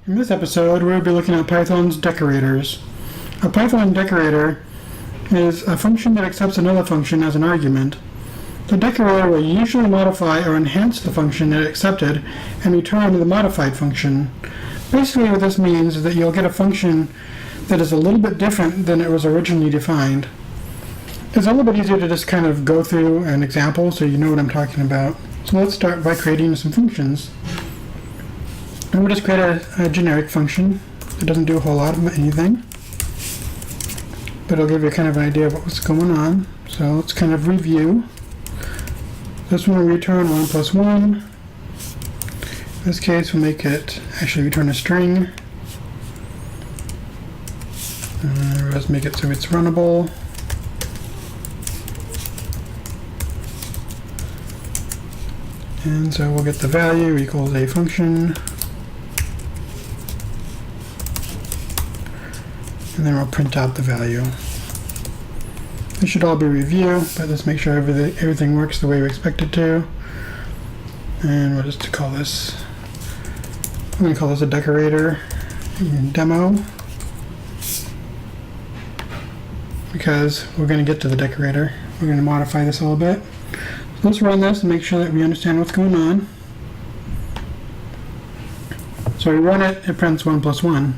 In this episode, we'll be looking at Python's decorators. A Python decorator is a function that accepts another function as an argument. The decorator will usually modify or enhance the function it accepted and return the modified function. Basically what this means is that you'll get a function that is a little bit different than it was originally defined. It's a little bit easier to just kind of go through an example so you know what I'm talking about. So let's start by creating some functions. And we'll just create a generic function that doesn't do a whole lot of anything, but it'll give you kind of an idea of what's going on. So let's kind of review. This one will return 1 plus 1. In this case, we'll make it actually return a string. Let's make it so it's runnable. And so we'll get the value equals a function. And then we'll print out the value. This should all be review, but let's make sure everything works the way we expect it to. And we'll just call this, I'm going to call this a Decorator Demo, because we're going to get to the decorator. We're going to modify this a little bit. So let's run this and make sure that we understand what's going on. So we run it, it prints 1 plus 1.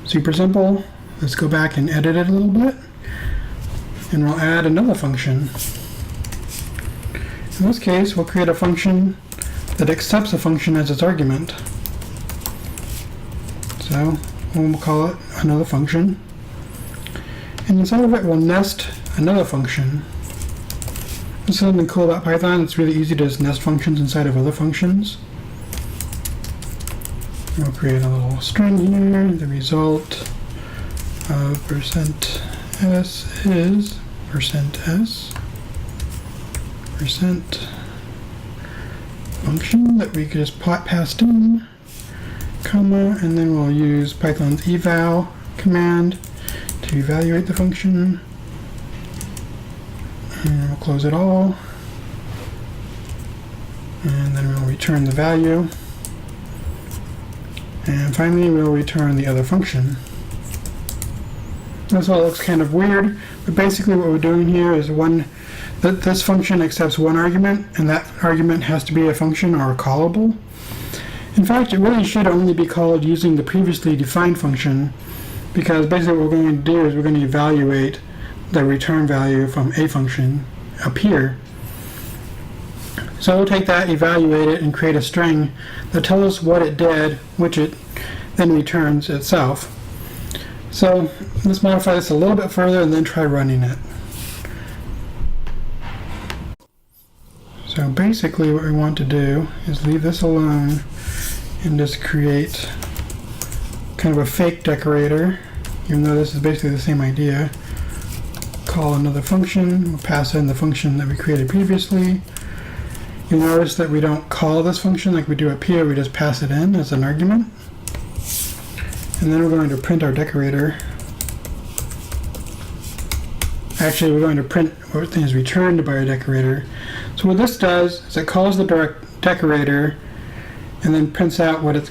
Super simple. Let's go back and edit it a little bit, and we'll add another function. In this case, we'll create a function that accepts a function as its argument. So we'll call it another function, and inside of it we'll nest another function. This is something cool about Python. It's really easy to just nest functions inside of other functions. We'll create a little string here. The result of %s is %s percent function that we could just pass in, comma, and then we'll use Python's eval command to evaluate the function. And we'll close it all, and then we'll return the value, and finally we'll return the other function. This all looks kind of weird, but basically what we're doing here is this function accepts one argument, and that argument has to be a function or a callable. In fact, it really should only be called using the previously defined function, because basically what we're going to do is we're going to evaluate the return value from a function up here. So we'll take that, evaluate it, and create a string that tells us what it did, which it then returns itself. So let's modify this a little bit further and then try running it. So basically what we want to do is leave this alone and just create kind of a fake decorator, even though this is basically the same idea. Call another function, we'll pass in the function that we created previously. You'll notice that we don't call this function like we do up here, we just pass it in as an argument. And then we're going to print our decorator. Actually, we're going to print what is returned by our decorator. So what this does is it calls the decorator and then prints out what it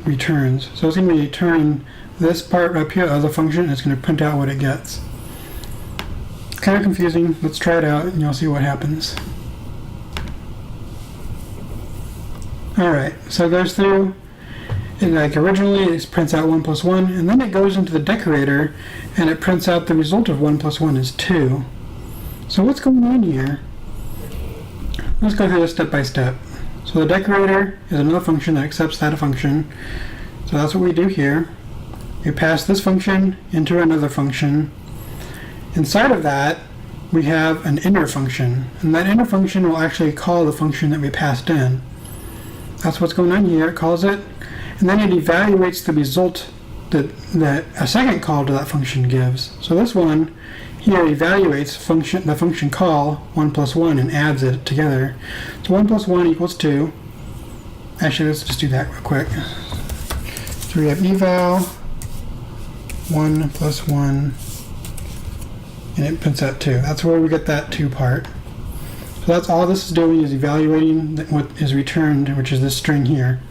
returns. So it's going to be returning this part up here as a function, and it's going to print out what it gets. It's kind of confusing. Let's try it out and you'll see what happens. Alright, so it goes through. And like originally it prints out 1 plus 1, and then it goes into the decorator and it prints out the result of 1 plus 1 is 2. So what's going on here? Let's go through this step by step. So the decorator is another function that accepts that function. So that's what we do here. We pass this function into another function. Inside of that we have an inner function, and that inner function will actually call the function that we passed in. That's what's going on here. It calls it, and then it evaluates the result that a second call to that function gives. So this one here evaluates the function call 1 plus 1 and adds it together. So 1 plus 1 equals 2. Actually, let's just do that real quick. So we have eval 1 plus 1, and it prints out 2. That's where we get that 2 part. So that's all this is doing, is evaluating what is returned, which is this string here.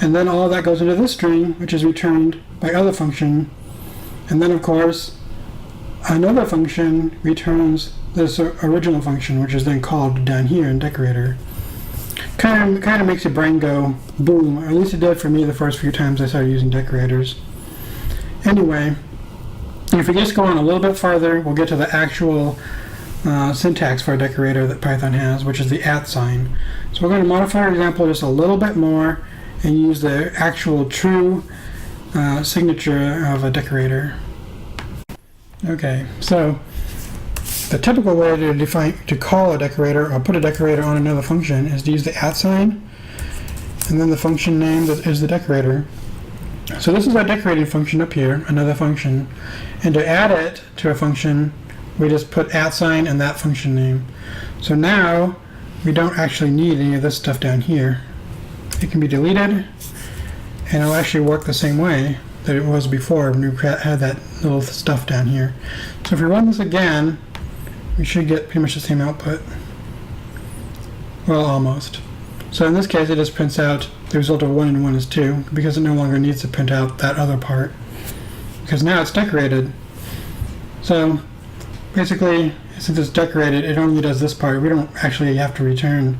And then all of that goes into this string, which is returned by other function. And then, of course, another function returns this original function, which is then called down here in Decorator. Kind of makes your brain go boom, or at least it did for me the first few times I started using decorators. Anyway, if we just go on a little bit farther, we'll get to the actual syntax for a decorator that Python has, which is the @ sign. So we're going to modify our example just a little bit more and use the actual true signature of a decorator. Okay, so the typical way to call a decorator or put a decorator on another function is to use the @ sign, and then the function name that is the decorator. So this is our decorating function up here, another function, and to add it to a function, we just put @ sign and that function name. So now we don't actually need any of this stuff down here. It can be deleted, and it'll actually work the same way that it was before when we had that little stuff down here. So if we run this again, we should get pretty much the same output. Well, almost. So in this case, it just prints out the result of 1 and 1 is 2, because it no longer needs to print out that other part, because now it's decorated. So basically, since it's decorated, it only does this part. We don't actually have to return.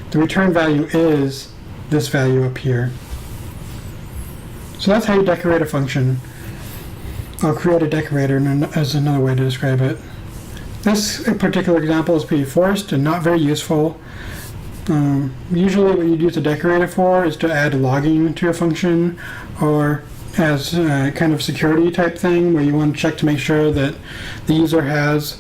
The return value is this value up here. So that's how you decorate a function, or create a decorator as another way to describe it. This particular example is pretty forced and not very useful. Usually what you'd use a decorator for is to add logging to a function, or as a kind of security type thing where you want to check to make sure that the user has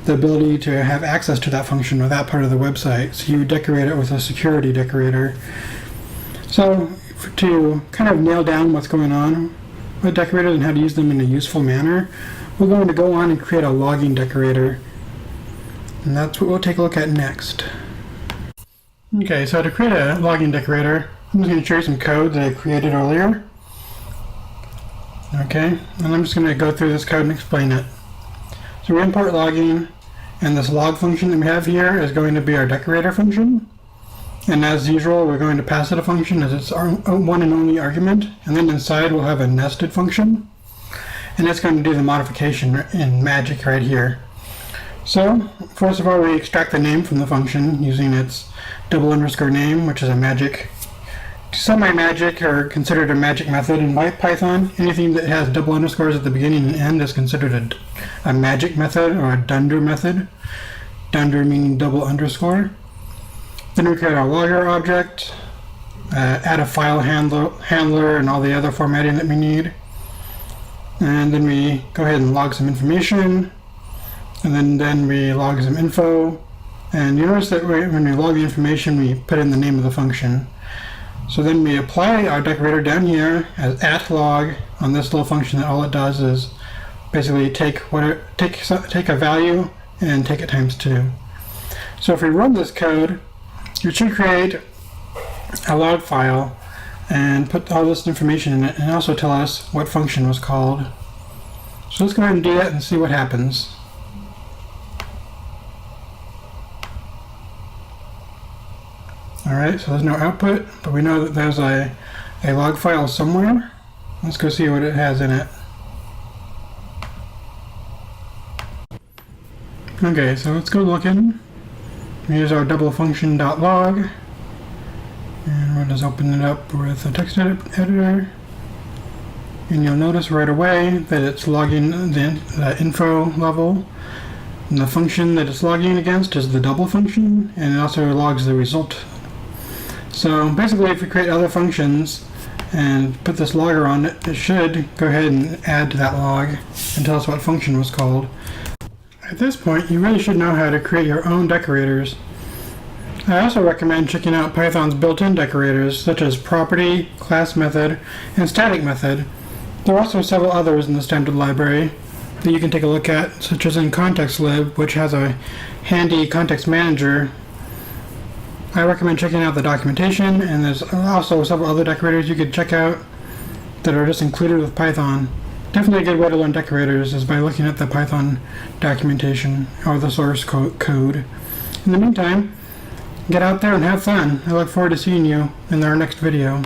the ability to have access to that function or that part of the website. So you decorate it with a security decorator. So to kind of nail down what's going on with decorators and how to use them in a useful manner, we're going to go on and create a logging decorator. And that's what we'll take a look at next. Okay, so to create a logging decorator, I'm just going to show you some code that I created earlier. Okay, and I'm just going to go through this code and explain it. So we import logging, and this log function that we have here is going to be our decorator function. And as usual, we're going to pass it a function as its one and only argument, and then inside we'll have a nested function, and it's going to do the modification in magic right here. So first of all, we extract the name from the function using its double underscore name, which is a magic, semi-magic, or considered a magic method in Python. Anything that has double underscores at the beginning and end is considered a magic method or a dunder method. Dunder meaning double underscore. Then we create our logger object, add a file handler and all the other formatting that we need. And then we go ahead and log some information, and then we log some info. And you notice that when we log the information, we put in the name of the function. So then we apply our decorator down here as @log on this little function that all it does is basically take a value and take it times 2. So if we run this code, you should create a log file and put all this information in it, and also tell us what function was called. So let's go ahead and do that and see what happens. Alright, so there's no output, but we know that there's a log file somewhere. Let's go see what it has in it. Okay, so let's go looking. Here's our double function.log, and we'll just open it up with a text editor, and you'll notice right away that it's logging the info level, and the function that it's logging against is the double function, and it also logs the result. So basically, if we create other functions and put this logger on it, it should go ahead and add to that log and tell us what function was called. At this point, you really should know how to create your own decorators. I also recommend checking out Python's built-in decorators, such as property, class method, and static method. There are also several others in the standard library that you can take a look at, such as in ContextLib, which has a handy context manager. I recommend checking out the documentation, and there's also several other decorators you could check out that are just included with Python. Definitely a good way to learn decorators is by looking at the Python documentation or the source code. In the meantime, get out there and have fun. I look forward to seeing you in our next video.